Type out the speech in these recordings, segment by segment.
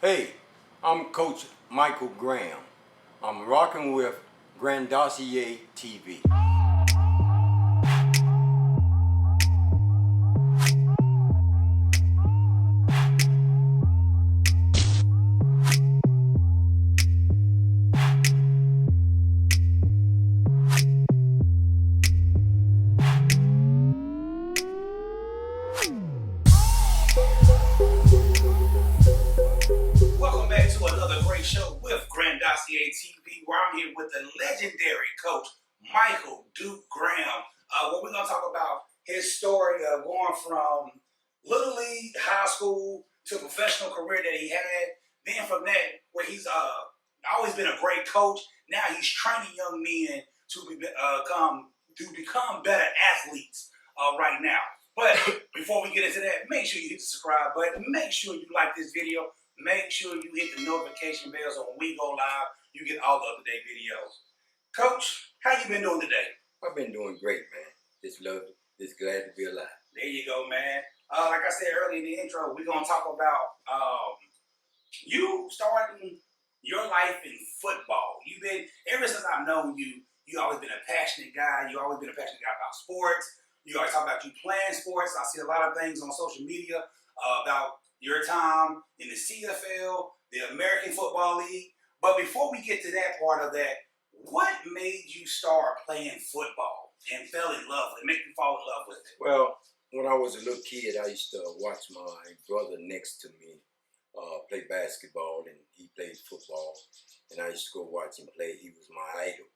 Hey, I'm Coach Michael Graham. I'm rocking with Grandosiá TV. Welcome back to another great show with Grandosiá TV, where I'm here with the legendary coach, Michael Duke Graham. Where we're going to talk about his story of going from Little League, high school, to professional career that he had. Then from that, where he's always been a great coach. Now he's training young men to become better athletes right now. But before we get into that, make sure you hit the subscribe button. Make sure you like this video. Make sure you hit the notification bell so when we go live, you get all the up-to-date videos. Coach, how you been doing today? I've been doing great, man. Just glad to be alive. There you go, man. Like I said earlier in the intro, we're going to talk about you starting your life in football. You've been, ever since I've known you, you always been a passionate guy. You always been a passionate guy about sports. You always talk about you playing sports. I see a lot of things on social media about your time in the CFL, the American Football League. But before we get to that part of that, what made you start playing football and fell in love with it, make you fall in love with it? Well, when I was a little kid, I used to watch my brother next to me play basketball, and he played football. And I used to go watch him play. He was my idol.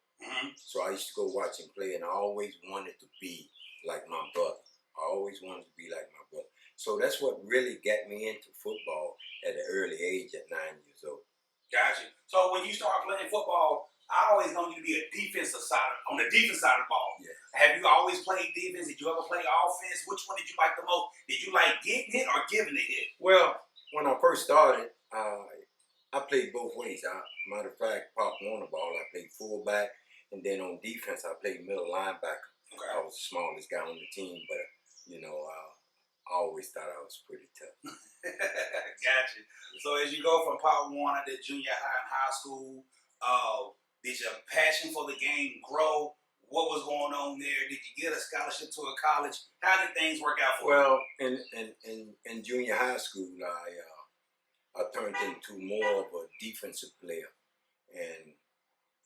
So I used to go watch him play, and I always wanted to be like my brother. I always wanted to be like my brother. So that's what really got me into football at an early age at 9 years old. Gotcha. So when you started playing football, I always known you to be a defensive side, on the defense side of the ball. Yeah. Have you always played defense? Did you ever play offense? Which one did you like the most? Did you like getting hit or giving the hit? Well, when I first started, I played both ways. Matter of fact, Pop won the ball. I played fullback, and then on defense, I played middle linebacker. Okay. I was the smallest guy on the team, but I always thought I was pretty tough. Gotcha. So as you go from Pop Warner to junior high and high school, did your passion for the game grow? What was going on there? Did you get a scholarship to a college? How did things work out for you? Well, in junior high school, I turned into more of a defensive player, and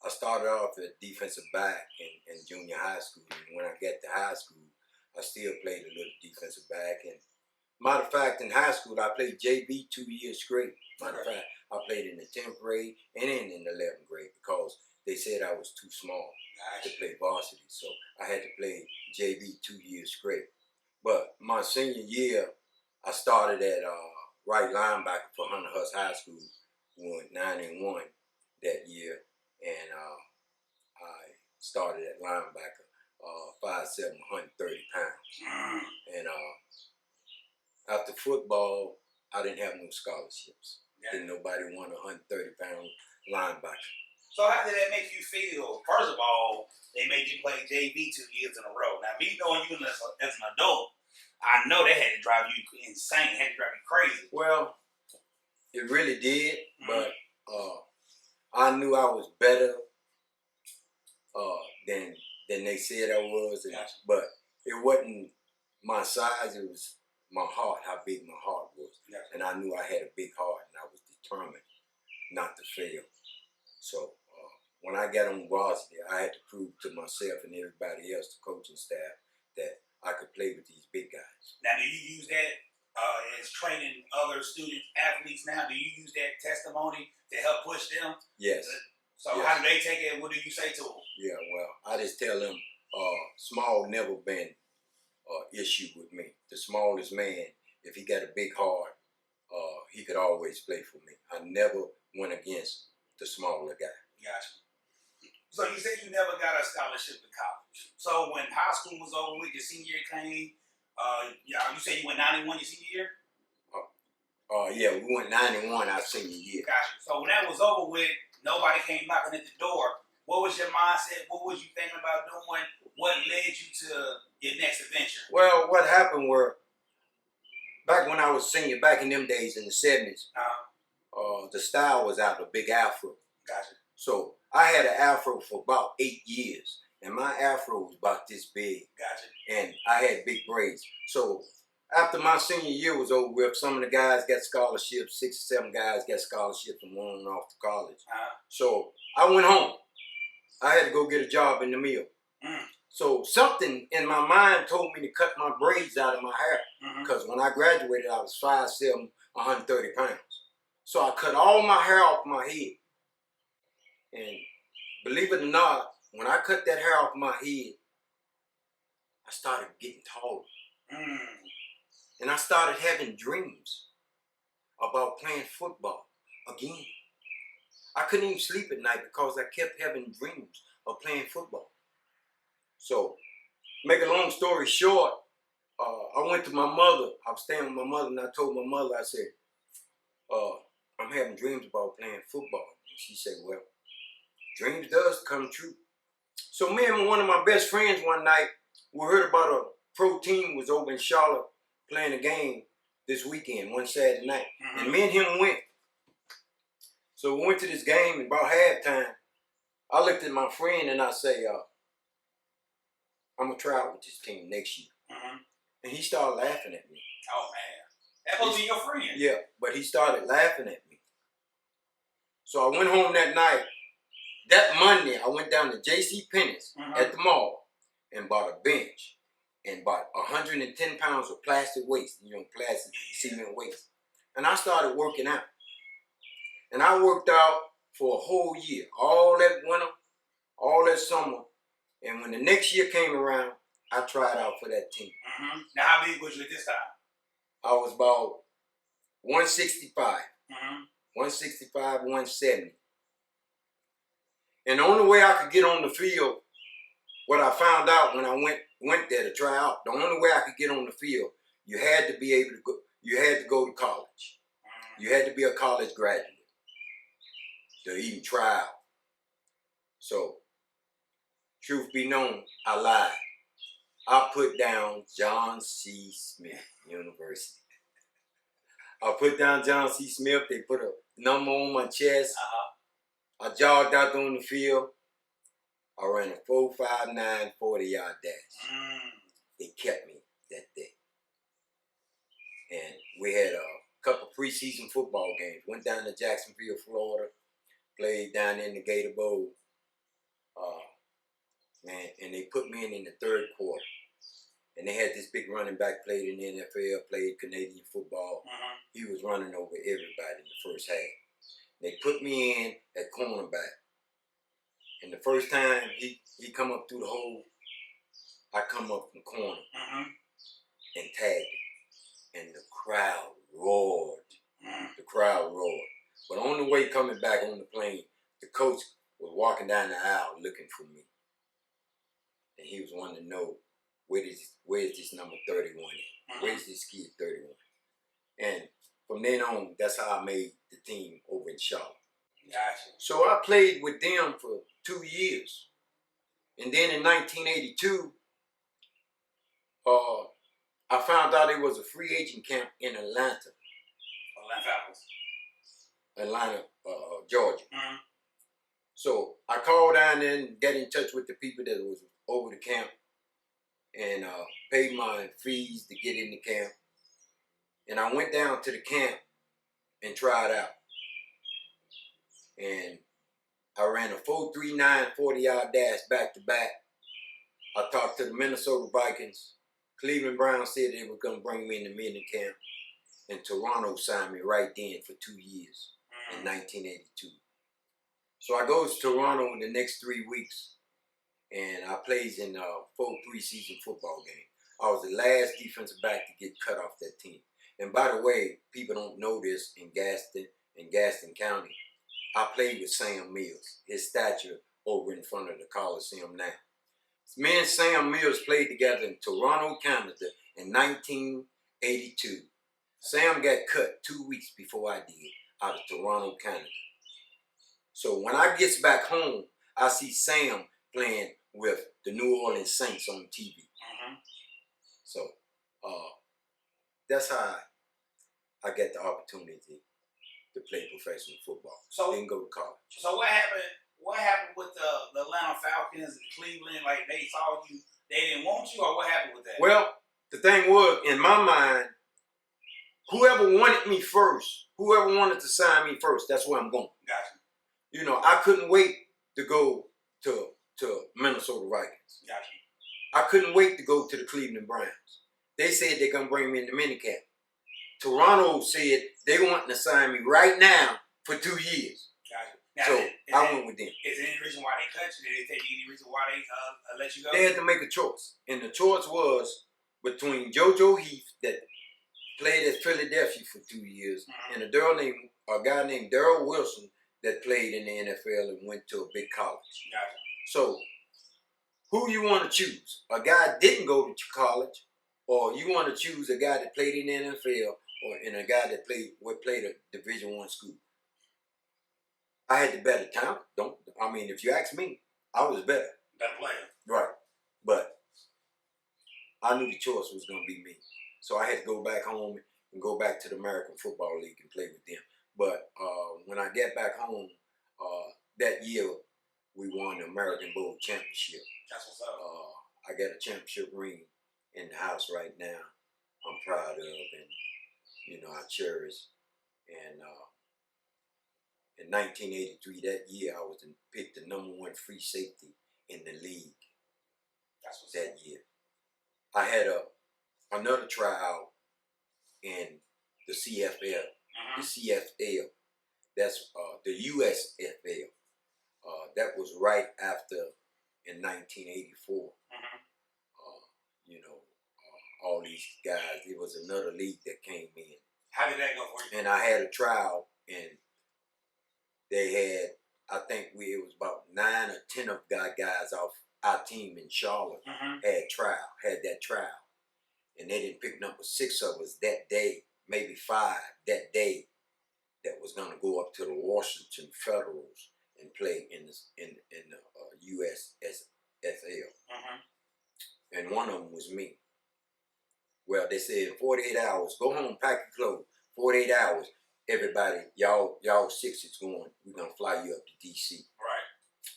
I started off at defensive back in junior high school. And when I got to high school, I still played a little defensive back. And matter of fact, in high school, I played JV 2 years straight. Matter of fact, I played in the 10th grade and in the 11th grade because they said I was too small to play varsity. So I had to play JV 2 years straight. But my senior year, I started at right linebacker for Hunter Huss High School. We went 9-1 that year. And I started at linebacker, 5'7", 130 pounds. And after football, I didn't have no scholarships. Didn't nobody want a 130-pound linebacker. So how did that make you feel? First of all, they made you play JV 2 years in a row. Now, me knowing you as an adult, I know that had to drive you insane, had to drive you crazy. Well, it really did, but I knew I was better than they said I was, but it wasn't my size, it was my heart, how big my heart was. And I knew I had a big heart, and I was determined not to fail. So when I got on varsity, I had to prove to myself and everybody else, the coaching staff, that I could play with these big guys. Now, do you use that as training other students, athletes now? Do you use that testimony to help push them? Yes. So how do they take it? What do you say to them? Yeah, well, I just tell them small never been an issue with me. The smallest man, if he got a big heart, he could always play for me. I never went against the smaller guy. Gotcha. So you said you never got a scholarship to college. So when high school was over with, your senior year came, you said you went 9-1 your senior year? Yeah, we went 9-1 our senior year. Gotcha. So when that was over with, nobody came knocking at the door. What was your mindset? What was you thinking about doing? What led you to your next adventure? Well, what happened were, back when I was senior, back in them days in the 70s, the style was out, a big afro. Gotcha. So I had an afro for about 8 years, and my afro was about this big. Gotcha. And I had big braids. So after my senior year was over with, some of the guys got scholarships, 6 or 7 guys got scholarships and went off to college. So I went home. I had to go get a job in the mill. So something in my mind told me to cut my braids out of my hair. Because when I graduated, I was 5'7", 130 pounds. So I cut all my hair off my head. And believe it or not, when I cut that hair off my head, I started getting taller. And I started having dreams about playing football again. I couldn't even sleep at night because I kept having dreams of playing football. So, make a long story short, I went to my mother. I was staying with my mother, and I told my mother, I said, I'm having dreams about playing football. And she said, well, dreams does come true. So me and one of my best friends one night, we heard about a pro team was over in Charlotte playing a game this weekend, one Saturday night. And me and him went. So we went to this game, and about halftime, I looked at my friend and I say, I'm going to try out with this team next year. And he started laughing at me. Oh, man. That supposed to be your friend. Yeah, but he started laughing at me. So I went home that night. That Monday, I went down to J.C. Penney's at the mall and bought a bench and bought 110 pounds of plastic waste, plastic cement waste. And I started working out. And I worked out for a whole year, all that winter, all that summer. And when the next year came around, I tried out for that team. Now, how big was you at this time? I was about 165. 165, 170. And the only way I could get on the field, what I found out when I went there to try out, the only way I could get on the field, you had to be able to go, you had to go to college. You had to be a college graduate to even try out. So, truth be known, I lied. I put down John C. Smith University. I put down John C. Smith. They put a number on my chest. I jogged out on the field. I ran a 4.59 40-yard dash. They kept me that day. And we had a couple preseason football games. Went down to Jacksonville, Florida. Played down in the Gator Bowl. And they put me in the third quarter. And they had this big running back, played in the NFL, played Canadian football. He was running over everybody in the first half. They put me in at cornerback. And the first time he come up through the hole, I come up from corner and tagged him. And the crowd roared. The crowd roared. But on the way coming back on the plane, the coach was walking down the aisle looking for me. And he was wanting to know, where's this number 31 at? Where's this kid 31? And from then on, that's how I made the team over in Charlotte. Gotcha. So I played with them for 2 years. And then in 1982, I found out it was a free agent camp in Atlanta. Atlanta, Georgia. So I called down there and got in touch with the people that was over the camp and paid my fees to get in the camp. And I went down to the camp and tried out. And I ran a 4.39 40-yard dash back-to-back. I talked to the Minnesota Vikings. Cleveland Browns said they were going to bring me in the mini camp. And Toronto signed me right then for 2 years in 1982. So I goes to Toronto in the next 3 weeks. And I plays in 4 preseason football games. I was the last defensive back to get cut off that team. And by the way, people don't know this in Gaston County. I played with Sam Mills, his statue over in front of the Coliseum now. Me and Sam Mills played together in Toronto, Canada in 1982. Sam got cut 2 weeks before I did out of Toronto, Canada. So when I gets back home, I see Sam playing with the New Orleans Saints on TV. So that's how I get the opportunity to play professional football. So didn't go to college. So what happened? What happened with the Atlanta Falcons and Cleveland? Like they saw you, they didn't want you, or what happened with that? Well, the thing was, in my mind, whoever wanted me first, whoever wanted to sign me first, that's where I'm going. Gotcha. You know, I couldn't wait to go to Minnesota Vikings. Gotcha. I couldn't wait to go to the Cleveland Browns. They said they're going to bring me in the minicamp. Toronto said they want to sign me right now for 2 years. Gotcha. Now, So I went with them. Is there any reason why they cut you? Did they tell you any reason why they let you go? They had to make a choice. And the choice was between JoJo Heath, that played at Philadelphia for 2 years, and a guy named Darrell Wilson that played in the NFL and went to a big college. Gotcha. So who you want to choose? A guy that didn't go to college, or you want to choose a guy that played in the NFL, or a guy that played a Division I school? I had the better talent. If you ask me, I was better. Better player. Right. But I knew the choice was going to be me. So I had to go back home and go back to the American Football League and play with them. But when I get back home, that year we won the American Bowl Championship. That's what's up. I got a championship ring in the house right now. I'm proud of, and I cherish. And in 1983, that year, I was picked the #1 free safety in the league. That's what's that up. year. I had another tryout in the CFL. The CFL. That's the USFL. That was right after in 1984. All these guys. It was another league that came in. How did that go for you? And I had a trial, and they had, I think it was about 9 or 10 of guys off our team in Charlotte had that trial. And they didn't pick number 6 of us that day, maybe 5 that day, that was going to go up to the Washington Federals and play in the USFL. And one of them was me. Well, they said 48 hours, go home, pack your clothes. 48 hours, everybody, y'all 6 is going, we're going to fly you up to DC. Right.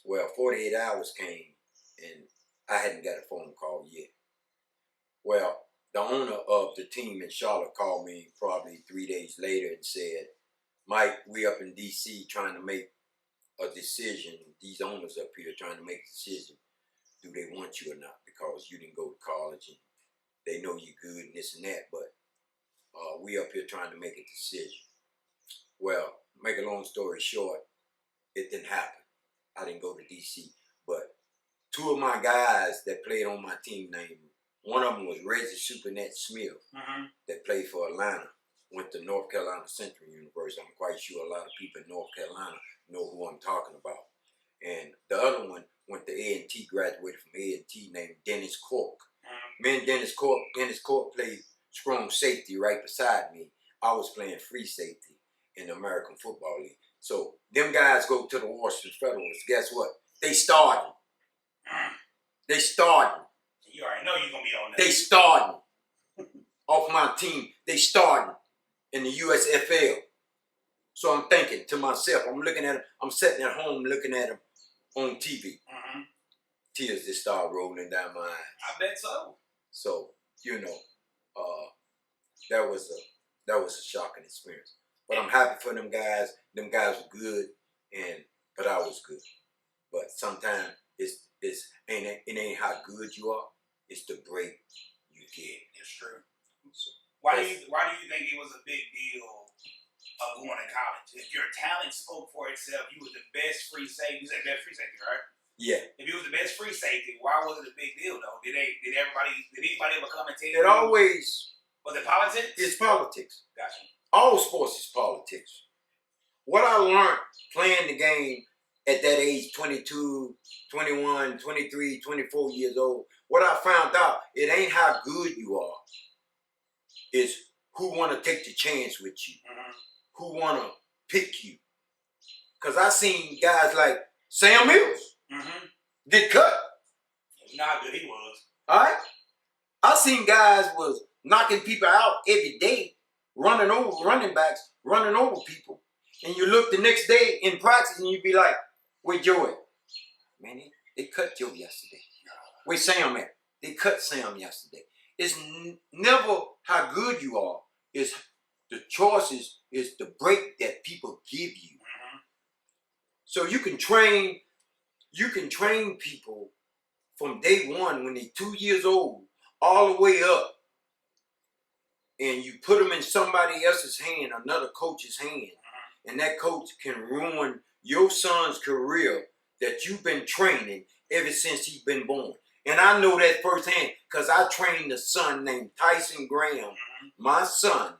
Well, 48 hours came, and I hadn't got a phone call yet. Well, the owner of the team in Charlotte called me probably 3 days later and said, Mike, we up in DC trying to make a decision. These owners up here trying to make a decision. Do they want you or not? Because you didn't go to college and they know you're good and this and that, but we up here trying to make a decision. Well, make a long story short, it didn't happen. I didn't go to DC, but 2 of my guys that played on my team one of them was Reggie Supernet Smith that played for Atlanta, went to North Carolina Central University. I'm quite sure a lot of people in North Carolina know who I'm talking about. And the other one went to A&T, graduated from A&T, named Dennis Cork. Me and Dennis Cork played strong safety right beside me. I was playing free safety in the American Football League. So them guys go to the Washington Federals. Guess what? They starting. They starting. You already know you're going to be on that. They starting. Off my team, they starting in the USFL. So I'm thinking to myself, I'm looking at them, I'm sitting at home looking at them on TV. Tears just start rolling down my eyes. I bet so. So, that was a shocking experience. But I'm happy for them guys. Them guys were good, but I was good. But sometimes it ain't how good you are, it's the break you get. It's true. So, why do you think it was a big deal of going to college? If your talent spoke for itself, you was the best free safety. You said best free safety, right? Yeah. If you was the best free safety, why was it a big deal though? Did anybody ever come and tell you? It always. Was it politics? It's politics. Gotcha. All sports is politics. What I learned playing the game at that age, 22, 21, 23, 24 years old, what I found out, it ain't how good you are. It's who want to take the chance with you. Who want to pick you. Because I seen guys like Sam Mills get cut. You know how good he was. All right? I seen guys was knocking people out every day, running over running backs, running over people. And you look the next day in practice and you be like, where Joe at? Man, they cut Joe yesterday. Where Sam at? They cut Sam yesterday. It's never how good you are. It's the choices, is the break that people give you. So you can train people from day one when they're 2 years old all the way up, and you put them in somebody else's hand, another coach's hand, and that coach can ruin your son's career that you've been training ever since he's been born. And I know that firsthand because I trained a son named Tyson Graham, my son,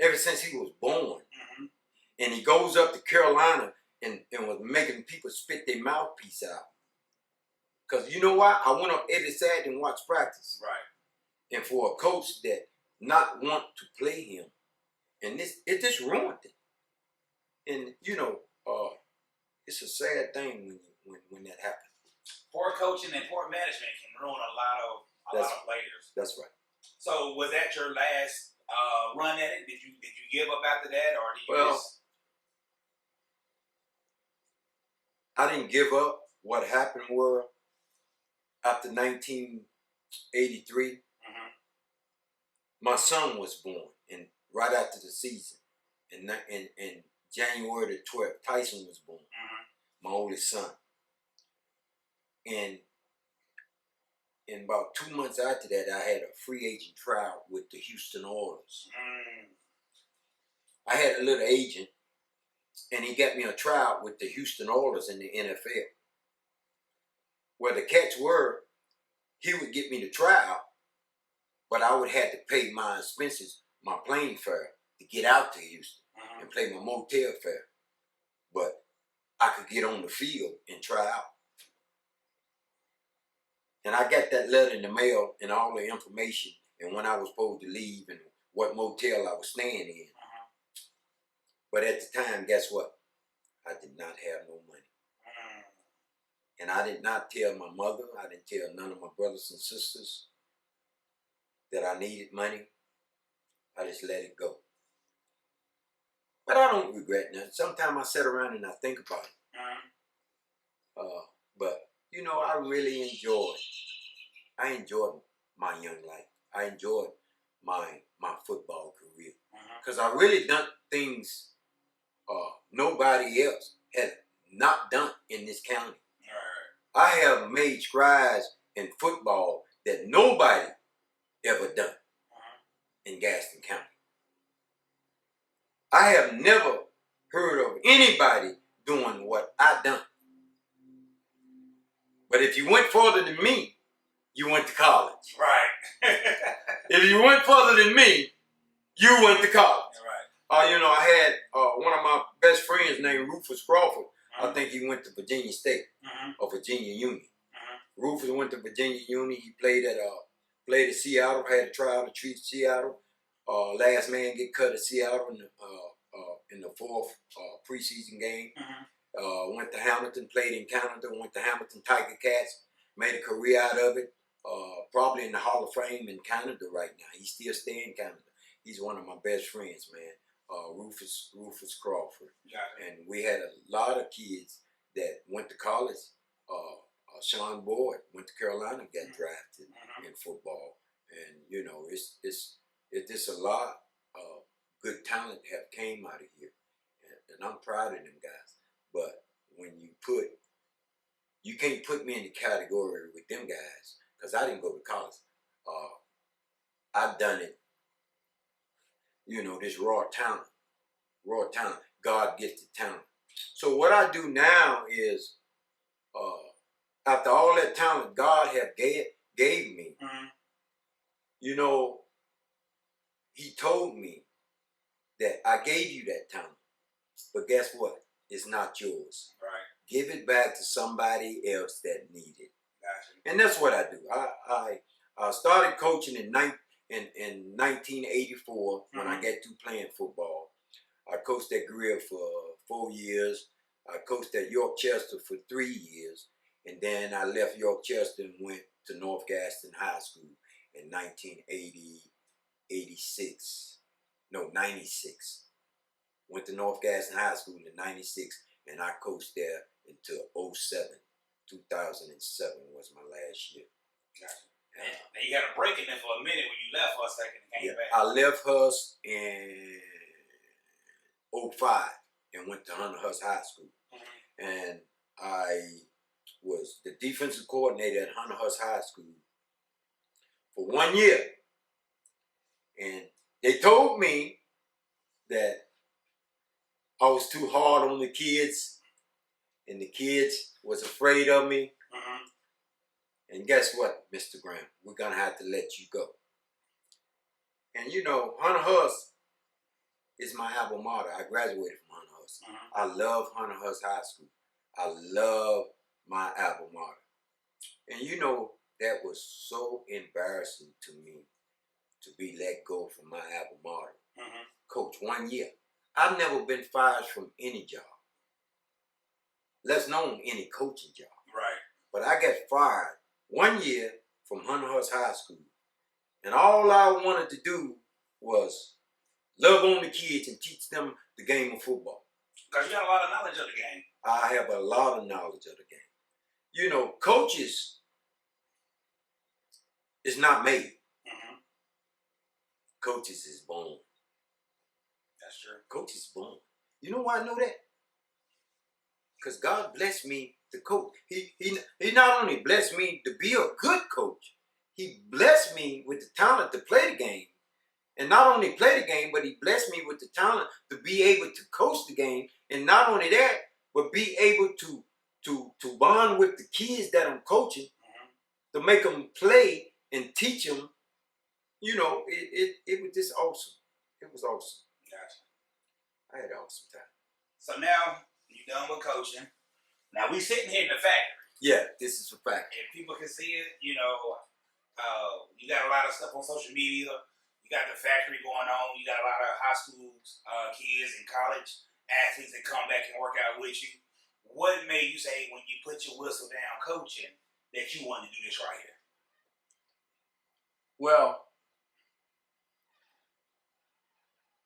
ever since he was born. And he goes up to Carolina and was making people spit their mouthpiece out. Because you know why? I went up every Saturday and watched practice. Right. And for a coach that not want to play him, and it just ruined it. And you know, it's a sad thing when that happens. Poor coaching and poor management can ruin a lot of players. That's right. So was that your last run at it? Did you give up after that, or did you just? I didn't give up. What happened was, after 1983, my son was born, and right after the season, in January the 12th, Tyson was born, my oldest son. And about 2 months after that, I had a free agent tryout with the Houston Oilers. I had a little agent, and he got me a tryout with the Houston Oilers in the NFL. Well, the catch were, he would get me the tryout, but I would have to pay my expenses, my plane fare, to get out to Houston and pay my motel fare. But I could get on the field and try out. And I got that letter in the mail and all the information and when I was supposed to leave and what motel I was staying in. But at the time, guess what? I did not have no money. And I did not tell my mother, I didn't tell none of my brothers and sisters that I needed money. I just let it go. But I don't regret that. Sometimes I sit around and I think about it. But, you know, I really enjoyed my young life. I enjoyed my football career. Because I really done things nobody else had not done in this county. I have made strides in football that nobody ever done in Gaston County. I have never heard of anybody doing what I done. But if you went further than me, you went to college. Right. If you went further than me, you went to college. Right. You know, I had one of my best friends named Rufus Crawford. I think he went to Virginia State or Virginia Union. Rufus went to Virginia Union. He played at Seattle. Had a trial to treat Seattle. Last man get cut at Seattle in the fourth preseason game. Went to Hamilton, played in Canada. Went to Hamilton Tiger Cats. Made a career out of it. Probably in the Hall of Fame in Canada right now. He still stay in Canada. He's one of my best friends, man. Rufus Crawford. And we had a lot of kids that went to college. Sean Boyd went to Carolina, got drafted in football. And, you know, it's just a lot of good talent have came out of here. And I'm proud of them guys. But when you can't put me in the category with them guys, because I didn't go to college. I've done it, you know, this raw talent, God-gifted talent. So what I do now is, after all that talent God have gave me, you know, he told me that I gave you that talent, but guess what? It's not yours. Right. Give it back to somebody else that need it. Gotcha. And that's what I do. I started coaching in 1984 when I got through playing football. I coached at Greer for 4 years. I coached at York Chester for 3 years. And then I left York Chester and went to North Gaston High School in 96. Went to North Gaston High School in '96, and I coached there until '07. 2007 was my last year. Gotcha. And you had a break in there for a minute when you left for a second and came back. I left Hus in '05 and went to Hunter Hus High School. And I was the defensive coordinator at Hunter Hus High School for 1 year. And they told me that I was too hard on the kids, and the kids was afraid of me. And guess what, Mr. Graham? We're going to have to let you go. And you know, Hunter Hus is my alma mater. I graduated from Hunter Hus. I love Hunter Hus High School. I love my alma mater. And you know, that was so embarrassing to me to be let go from my alma mater. Coach, 1 year. I've never been fired from any job, less known any coaching job. Right. But I got fired 1 year from Hunter Hus High School. And all I wanted to do was love on the kids and teach them the game of football. Because you got a lot of knowledge of the game. I have a lot of knowledge of the game. You know, coaches is not made. Coaches is born. That's true. Coaches is born. You know why I know that? Because God blessed me to coach. He not only blessed me to be a good coach, he blessed me with the talent to play the game. And not only play the game, but he blessed me with the talent to be able to coach the game. And not only that, but be able to bond with the kids that I'm coaching, to make them play and teach them. You know, it was just awesome. It was awesome. Gotcha. I had an awesome time. So now you're done with coaching. Now we sitting here in the factory. Yeah, this is a fact. If people can see it, you know, you got a lot of stuff on social media. You got the factory going on. You got a lot of high school kids and college athletes that come back and work out with you. What made you say when you put your whistle down coaching that you wanted to do this right here? Well,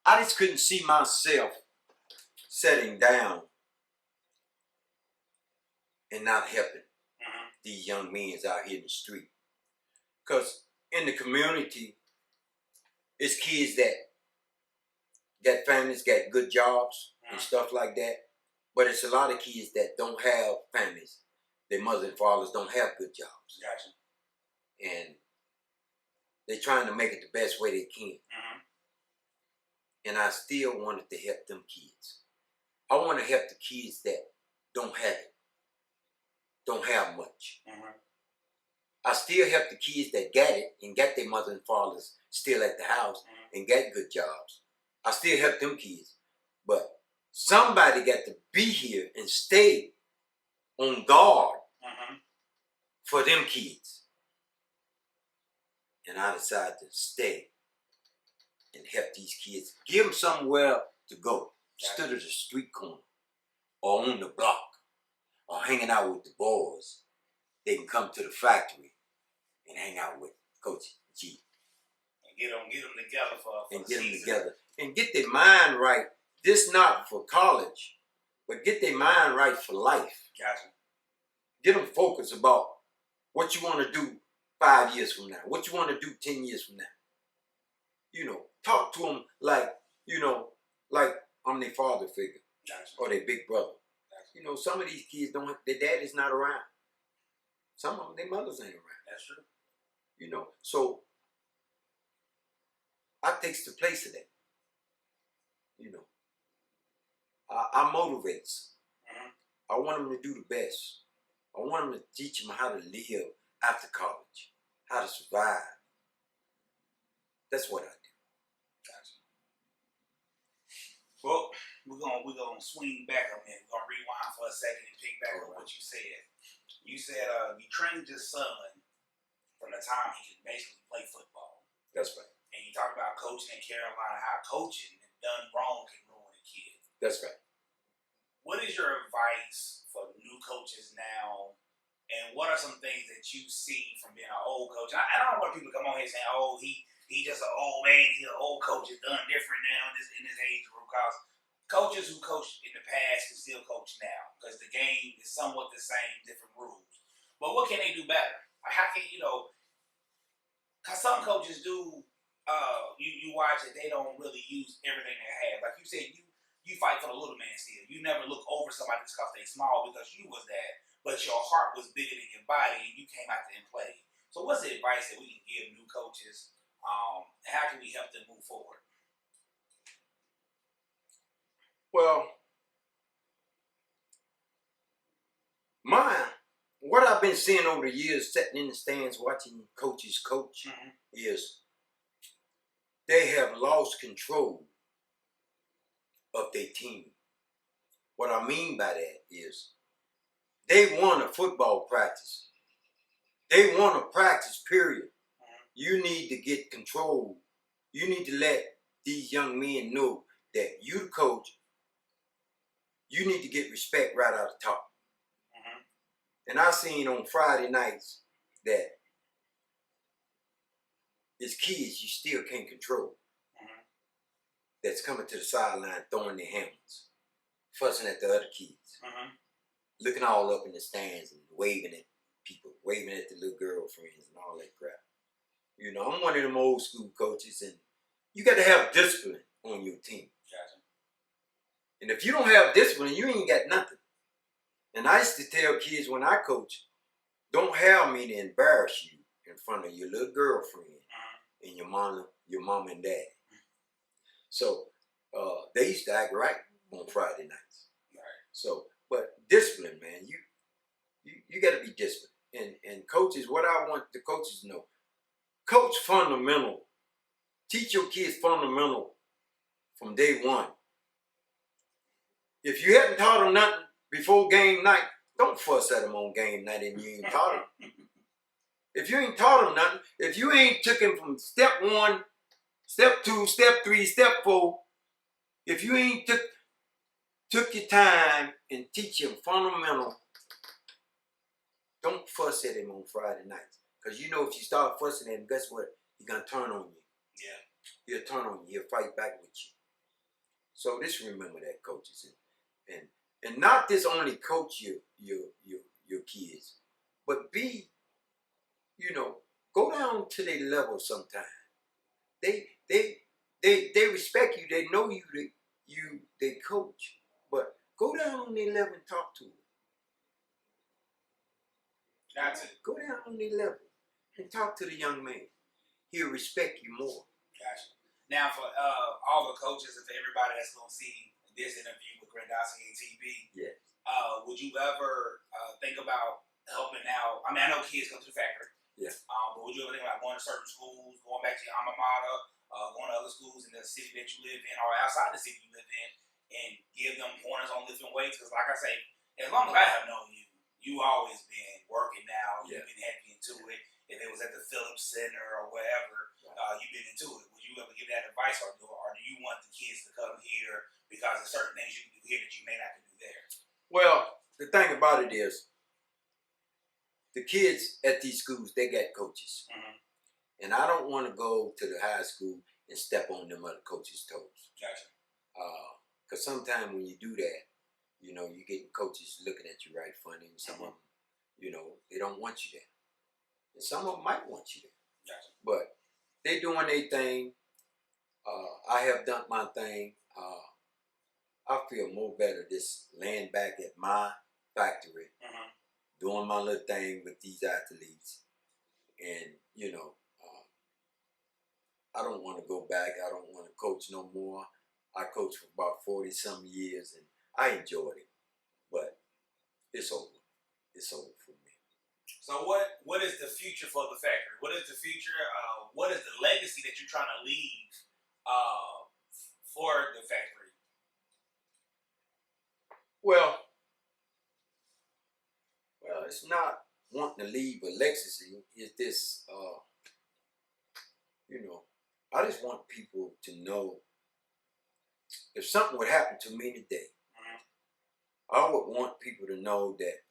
I just couldn't see myself sitting down and not helping these young men out here in the street. Because in the community, it's kids that got families, got good jobs and stuff like that. But it's a lot of kids that don't have families. Their mothers and fathers don't have good jobs. Gotcha. And they're trying to make it the best way they can. And I still wanted to help them kids. I want to help the kids that don't have it, don't have much. I still help the kids that got it and got their mother and fathers still at the house and got good jobs. I still help them kids. But somebody got to be here and stay on guard for them kids. And I decided to stay and help these kids. Give them somewhere to go. Instead of the street corner or on the block or hanging out with the boys. They can come to the factory and hang out with Coach G. And get them together for and the get them season. together. And get their mind right. This not for college, but get their mind right for life. Gotcha. Get them focused about what you want to do 5 years from now. What you want to do 10 years from now. You know, talk to them like, you know, like I'm their father figure. Gotcha. Or their big brother. Gotcha. You know, some of these kids don't have, their dad is not around. Some of them, their mothers ain't around. That's true. You know, so I takes the place of that. You know, I motivate them. I want them to do the best. I want them to teach them how to live after college, how to survive. That's what I do. Gotcha. Well, we're gonna swing back a minute. We're gonna rewind for a second and pick back on what you said. You said you trained your son from the time he could basically play football. That's right. And you talked about coaching in Carolina, how coaching done wrong can ruin a kid. That's right. What is your advice for new coaches now? And what are some things that you see from being an old coach? I don't want people to come on here saying, "Oh, he just an old man. He's an old coach. Is done different now in this age group." Because coaches who coached in the past can still coach now because the game is somewhat the same, different rules. But what can they do better? Like how can because some coaches do. You watch it, they don't really use everything they have. Like you said, you fight for the little man still. You never look over somebody just because they small because you was that, but your heart was bigger than your body, and you came out there and played. So, what's the advice that we can give new coaches? How can we help them move forward? Well, what I've been seeing over the years, sitting in the stands watching coaches coach, is they have lost control of their team. What I mean by that is they want a football practice. They want a practice, period. You need to get control. You need to let these young men know that you, the coach, you need to get respect right out the top. And I seen on Friday nights that as kids you still can't control. That's coming to the sideline throwing their helmets, fussing at the other kids, looking all up in the stands and waving at people, waving at the little girlfriends and all that crap. You know, I'm one of them old school coaches, and you got to have discipline on your team. Gotcha. And if you don't have discipline, you ain't got nothing. And I used to tell kids when I coach, don't have me to embarrass you in front of your little girlfriend and your mom and dad. So they used to act right on Friday nights. Right. So, but discipline, man, you got to be disciplined. And coaches, what I want the coaches to know, coach fundamental. Teach your kids fundamental from day one. If you haven't taught them nothing before game night, don't fuss at them on game night and you ain't taught them. If you ain't taught them nothing, if you ain't took them from step 1, step 2, step 3, step 4, if you ain't took your time and teach them fundamental, don't fuss at him on Friday nights. Because you know if you start fussing at him, guess what? He's going to turn on you. Yeah. He'll turn on you. He'll fight back with you. So just remember that, coaches. And not just only coach your kids, but be, go down to their level sometime. They respect you. They know they coach. But go down on their level and talk to them. That's it. Go down on their level and talk to the young man. He'll respect you more. Gotcha. Now, for all the coaches and for everybody that's going to see this interview with Grandosiá TV, yes. Would you ever think about helping out? I mean, I know kids come to the factory. Yeah. But would you ever think about going to certain schools, going back to your alma mater, going to other schools in the city that you live in or outside the city you live in, and give them pointers on lifting weights? Because, like I say, as long as I have known you, you always been working out. Yeah. You've been heavy into it. If it was at the Phillips Center or wherever, you've been into it. Would you ever give that advice, or do you want the kids to come here because there's certain things you can do here that you may not can do there? Well, the thing about it is, the kids at these schools, they got coaches. And I don't want to go to the high school and step on them other coaches' toes. Gotcha. Because sometimes when you do that, you get coaches looking at you right funny, and some of them, they don't want you there. And some of them might want you there. Gotcha. But they doing their thing. I have done my thing. I feel more better just laying back at my factory, doing my little thing with these athletes. And, I don't want to go back. I don't want to coach no more. I coached for about 40-some years, and I enjoyed it. But it's over. It's over for me. So what is the future for the factory? What is the future? What is the legacy that you're trying to leave for the factory? Well, it's not wanting to leave a legacy. It's this, I just want people to know if something would happen to me today, I would want people to know that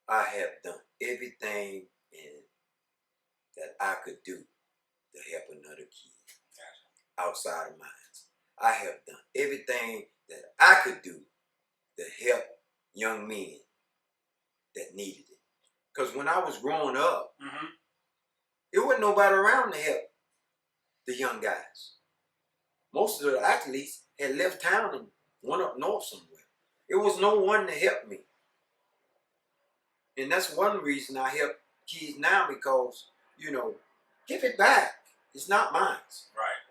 I have done everything that I could do to help another kid outside of mine. I have done everything that I could do to help young men that needed it. Because when I was growing up, there wasn't nobody around to help the young guys. Most of the athletes had left town and went up north somewhere. There was no one to help me. And that's one reason I help kids now, because, you know, give it back. It's not mine. Right.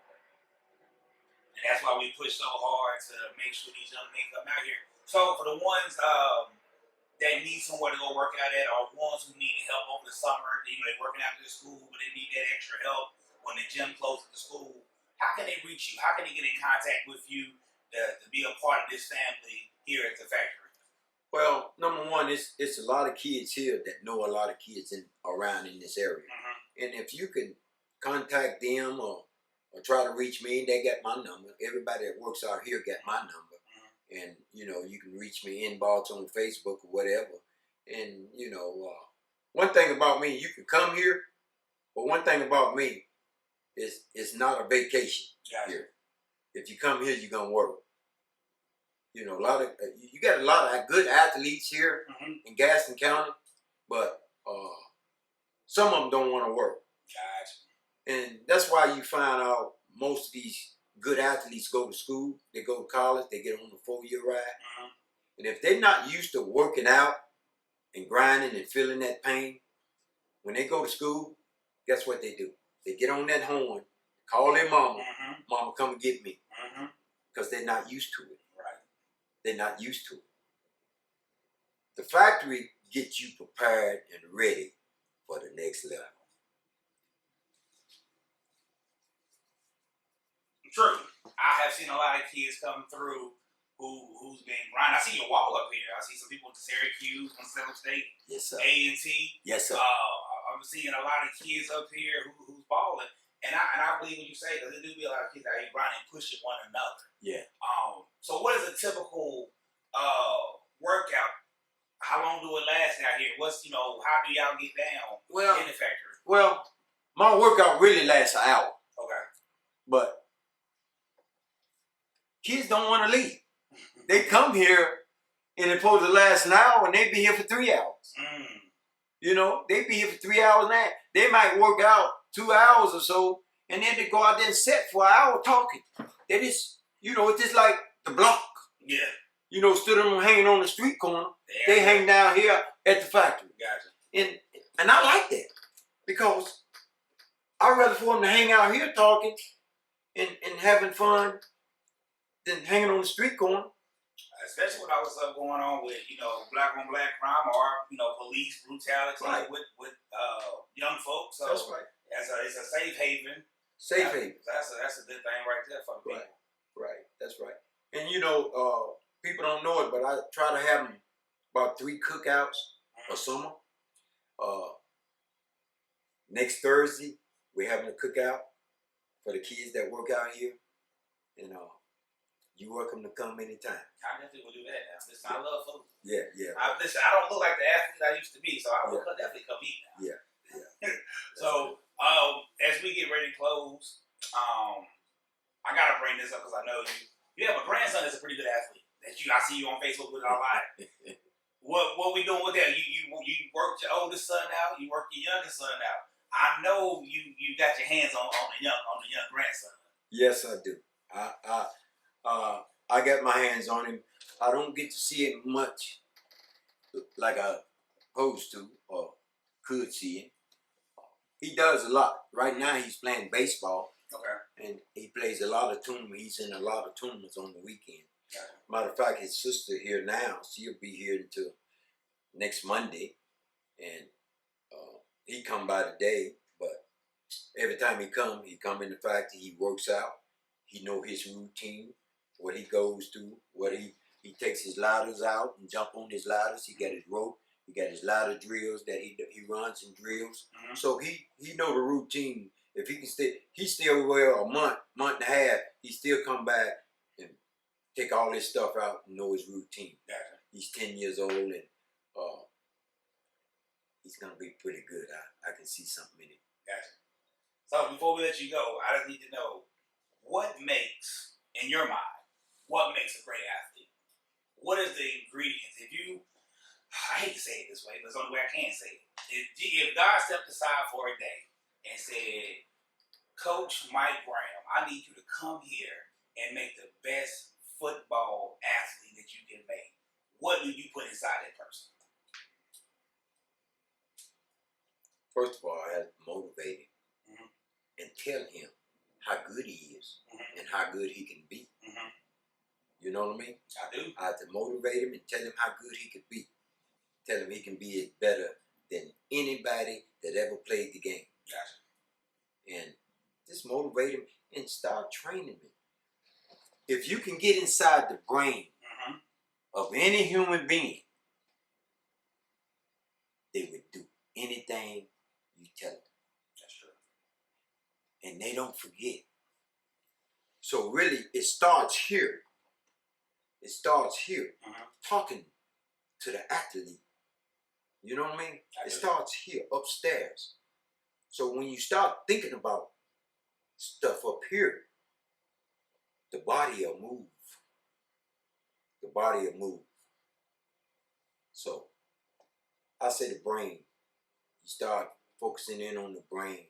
And that's why we push so hard to make sure these young men come out here. So for the ones that need somewhere to go work out at, or ones who need help over the summer, you know, they're working out at the school, but they need that extra help when the gym closes at the school, how can they reach you? How can they get in contact with you to be a part of this family here at the factory? Well, number one, it's a lot of kids here that know a lot of kids around in this area. And if you can contact them or try to reach me, they got my number. Everybody that works out here got my number. And, you know, you can reach me inbox on Facebook or whatever. And, you know, one thing about me, you can come here, but one thing about me is it's not a vacation here. If you come here, you're going to work. You know, you got a lot of good athletes here in Gaston County, but some of them don't want to work. And that's why you find out most of these good athletes go to school, they go to college, they get on the 4-year ride. And if they're not used to working out and grinding and feeling that pain, when they go to school, guess what they do? They get on that horn, call their mama, mama come and get me, because they're not used to it. They're not used to it. The factory gets you prepared and ready for the next level. True. I have seen a lot of kids come through who's been grinding. I see your wall up here. I see some people at Syracuse, Winston State, yes, sir. A&T. Yes, sir. I'm seeing a lot of kids up here who's balling. And I believe what you say, because there do be a lot of kids out here grinding and pushing one another. Yeah. So what is a typical workout? How long do it last out here? What's, you know, how do y'all get down in the factory? Well, my workout really lasts an hour. Okay. But kids don't want to leave. They come here and it's supposed to last an hour and they be here for 3 hours. You know, they be here for 3 hours now. They might work out 2 hours or so, and then they go out there and sit for an hour talking. They just, you know, it's just like the block. Yeah. You know, instead of them hanging on the street corner, they hang down here at the factory. Gotcha. And I like that, because I'd rather for them to hang out here talking and having fun than hanging on the street corner. Especially when I was going on with, you know, black on black crime, or, you know, police brutality with young folks. So that's right. It's a safe haven. Safe haven. That's a good thing right there for the people. Right. That's right. And you know, people don't know it, but I try to have about 3 cookouts a summer. Next Thursday, we're having a cookout for the kids that work out here, and you're welcome to come anytime. I definitely will do that now. Listen, I love food. Yeah. Listen, I don't look like the athlete I used to be, so I will definitely come eat now. Yeah. So, as we get ready to close, I gotta bring this up because I know you have a grandson that's a pretty good athlete. I see you on Facebook with a lot. What we doing with that? You worked your oldest son out. You worked your youngest son out. I know you got your hands on the young grandson. Yes, I do. I got my hands on him. I don't get to see it much like I supposed to or could see it. He does a lot. Right now he's playing baseball. Okay. And he plays a lot of tournaments. He's in a lot of tournaments on the weekend. Okay. Matter of fact, his sister here now. She'll be here until next Monday. And he come by today, but every time he come in the factory, he works out. He know his routine, what he goes through, what he takes his ladders out and jump on his ladders. He got his rope. He got his ladder drills that he runs and drills. So he know the routine. If he can he still wear a month and a half, he still come back and take all his stuff out and know his routine. Gotcha. He's 10 years old, and he's gonna be pretty good. I can see something in him. Gotcha. So before we let you go, I just need to know, what makes, in your mind, what makes a great athlete? What is the ingredients? I hate to say it this way, but it's the only way I can say it. If God stepped aside for a day and said, Coach Mike Graham, I need you to come here and make the best football athlete that you can make, what do you put inside that person? First of all, I have to motivate him and tell him how good he is and how good he can be. You know what I mean? I do. I have to motivate him and tell him how good he could be. Tell him he can be better than anybody that ever played the game. Gotcha. And just motivate him and start training him. If you can get inside the brain of any human being, they would do anything you tell them. That's true. And they don't forget. So really, it starts here. It starts here, talking to the athlete. You know what I mean? It starts here, upstairs. So when you start thinking about stuff up here, the body will move. The body will move. So I say the brain. You start focusing in on the brain,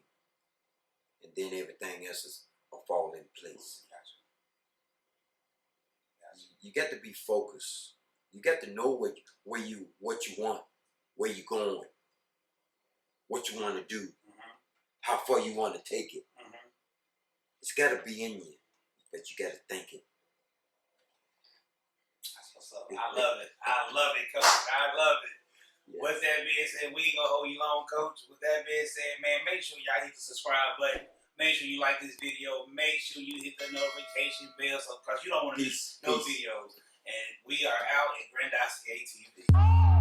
and then everything else will fall in place. You got to be focused. You got to know what you want, where you're going, what you want to do, how far you want to take it. It's got to be in you, but you got to think it. That's what's up. I love it. I love it, Coach. I love it. Yeah. With that being said, we ain't gonna hold you long, Coach. With that being said, man, make sure y'all hit the subscribe button. Make sure you like this video. Make sure you hit the notification bell because you don't want to miss no videos. And we are out at Grandosiá TV.